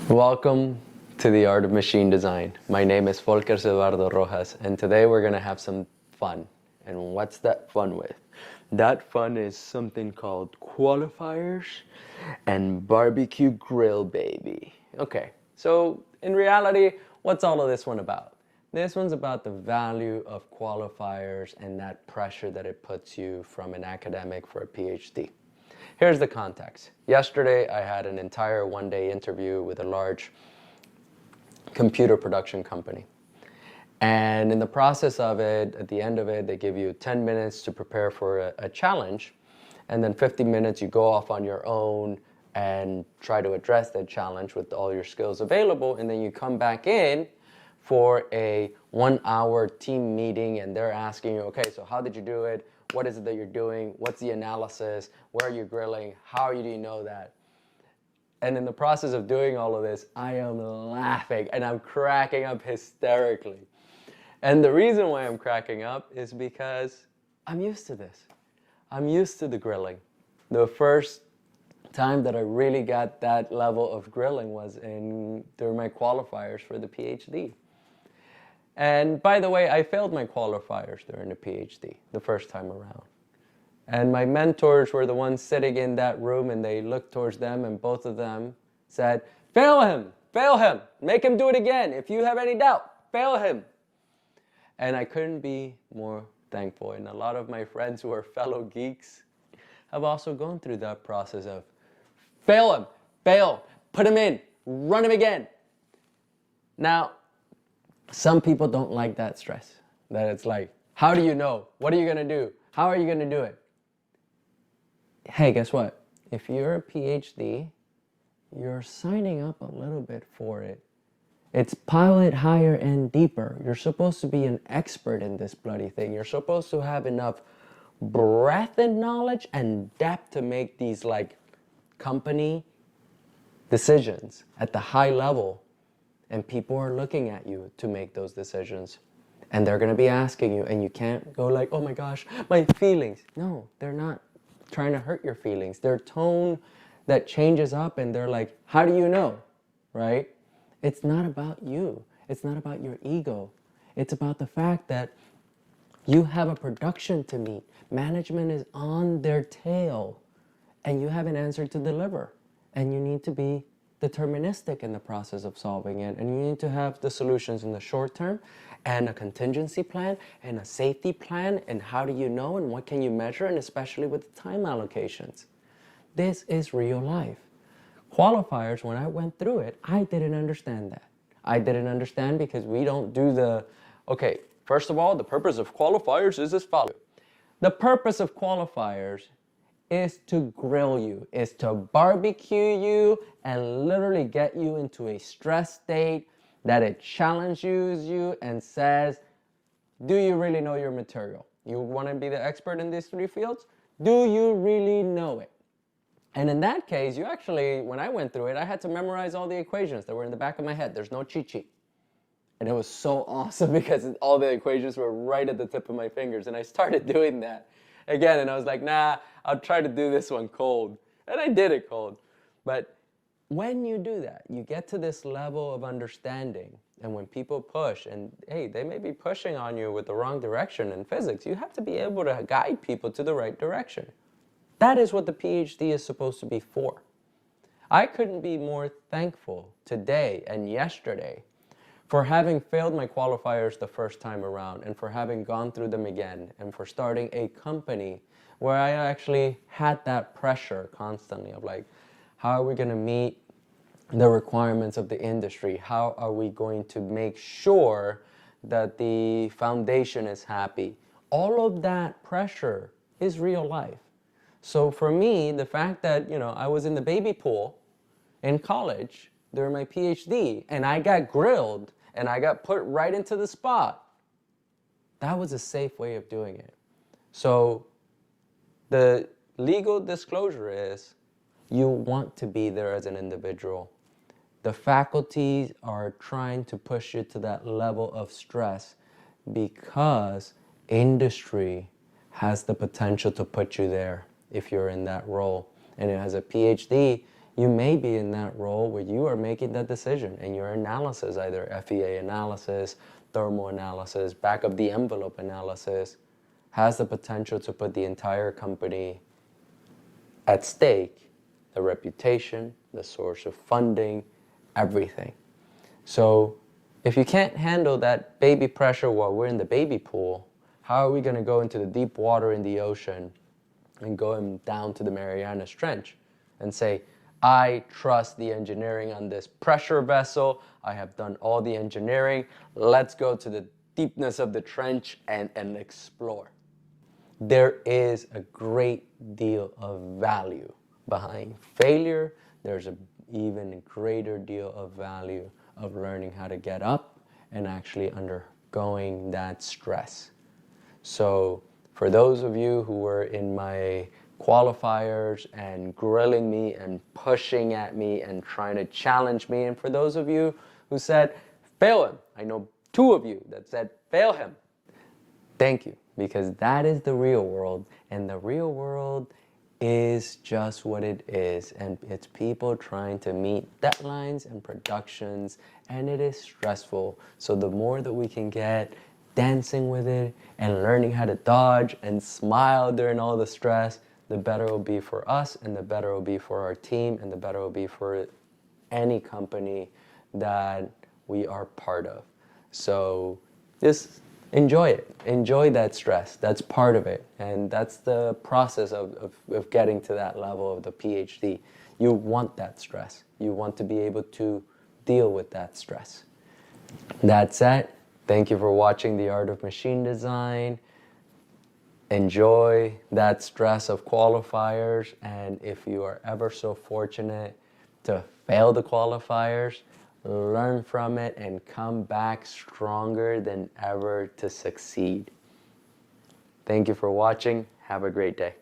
Welcome to the Art of Machine Design. My name is Volker Eduardo Rojas, and today we're going to have some fun. And what's that fun with? That fun is something called qualifiers and barbecue grill, baby. Okay, so in reality, what's all of this one about? This one's about the value of qualifiers and that pressure that it puts you from an academic for a PhD. Here's the context. Yesterday, I had an entire one-day interview with a large computer production company. And in the process of it, at the end of it, they give you 10 minutes to prepare for a challenge. And then 50 minutes, you go off on your own and try to address that challenge with all your skills available. And then you come back in for a 1-hour team meeting, and they're asking you, okay, so how did you do it? What is it that you're doing? What's the analysis? Where are you grilling? How do you know that? And in the process of doing all of this, I am laughing and I'm cracking up hysterically. And the reason why I'm cracking up is because I'm used to this. I'm used to the grilling. The first time that I really got that level of grilling was during my qualifiers for the PhD. And by the way, I failed my qualifiers during the PhD the first time around. And my mentors were the ones sitting in that room, and they looked towards them, and both of them said, fail him, make him do it again. If you have any doubt, fail him. And I couldn't be more thankful. And a lot of my friends who are fellow geeks have also gone through that process of fail him, put him in, run him again. Now, some people don't like that stress, that it's like, how do you know? What are you going to do? How are you going to do it? Hey, guess what? If you're a PhD, you're signing up a little bit for it. It's pilot higher and deeper. You're supposed to be an expert in this bloody thing. You're supposed to have enough breadth and knowledge and depth to make these like company decisions at the high level. And people are looking at you to make those decisions. And they're going to be asking you, and you can't go like, oh my gosh, my feelings. No, they're not trying to hurt your feelings. Their tone that changes up, and they're like, how do you know? Right? It's not about you. It's not about your ego. It's about the fact that you have a production to meet. Management is on their tail, and you have an answer to deliver. And you need to be deterministic in the process of solving it, and you need to have the solutions in the short term and a contingency plan and a safety plan, and how do you know and what can you measure, and especially with the time allocations. This is real life. Qualifiers, when I went through it, I didn't understand that. I didn't understand because we don't do okay, first of all, the purpose of qualifiers is as follows. The purpose of qualifiers is to grill you, is to barbecue you and literally get you into a stress state that it challenges you and says, do you really know your material? You want to be the expert in these 3 fields? Do you really know it? And in that case, you actually, when I went through it, I had to memorize all the equations that were in the back of my head. There's no cheat sheet. And it was so awesome because all the equations were right at the tip of my fingers. And I started doing that again, and I was like, nah, I'll try to do this one cold. And I did it cold. But when you do that, you get to this level of understanding. And when people push, and hey, they may be pushing on you with the wrong direction in physics, you have to be able to guide people to the right direction. That is what the PhD is supposed to be for. I couldn't be more thankful today and yesterday for having failed my qualifiers the first time around, and for having gone through them again, and for starting a company where I actually had that pressure constantly of like, how are we going to meet the requirements of the industry? How are we going to make sure that the foundation is happy? All of that pressure is real life. So for me, the fact that, I was in the baby pool in college during my PhD, and I got grilled, and I got put right into the spot, that was a safe way of doing it. So the legal disclosure is you want to be there as an individual. The faculties are trying to push you to that level of stress because industry has the potential to put you there if you're in that role. And as a PhD, You may be in that role where you are making that decision, and your analysis, either FEA analysis, thermal analysis, back of the envelope analysis, has the potential to put the entire company at stake, the reputation, the source of funding, everything. So if you can't handle that baby pressure while we're in the baby pool, how are we going to go into the deep water in the ocean and going down to the Marianas Trench and say, I trust the engineering on this pressure vessel. I have done all the engineering. Let's go to the deepness of the trench and explore. There is a great deal of value behind failure. There's an even greater deal of value of learning how to get up and actually undergoing that stress. So for those of you who were in my qualifiers and grilling me and pushing at me and trying to challenge me, and for those of you who said, fail him, I know 2 of you that said, fail him. Thank you, because that is the real world, and the real world is just what it is, and it's people trying to meet deadlines and productions, and it is stressful. So the more that we can get dancing with it and learning how to dodge and smile during all the stress, the better it will be for us, and the better it will be for our team, and the better it will be for any company that we are part of. So just enjoy it. Enjoy that stress. That's part of it. And that's the process of getting to that level of the PhD. You want that stress. You want to be able to deal with that stress. That's it. Thank you for watching The Art of Machine Design. Enjoy that stress of qualifiers, and if you are ever so fortunate to fail the qualifiers, learn from it and come back stronger than ever to succeed. Thank you for watching. Have a great day.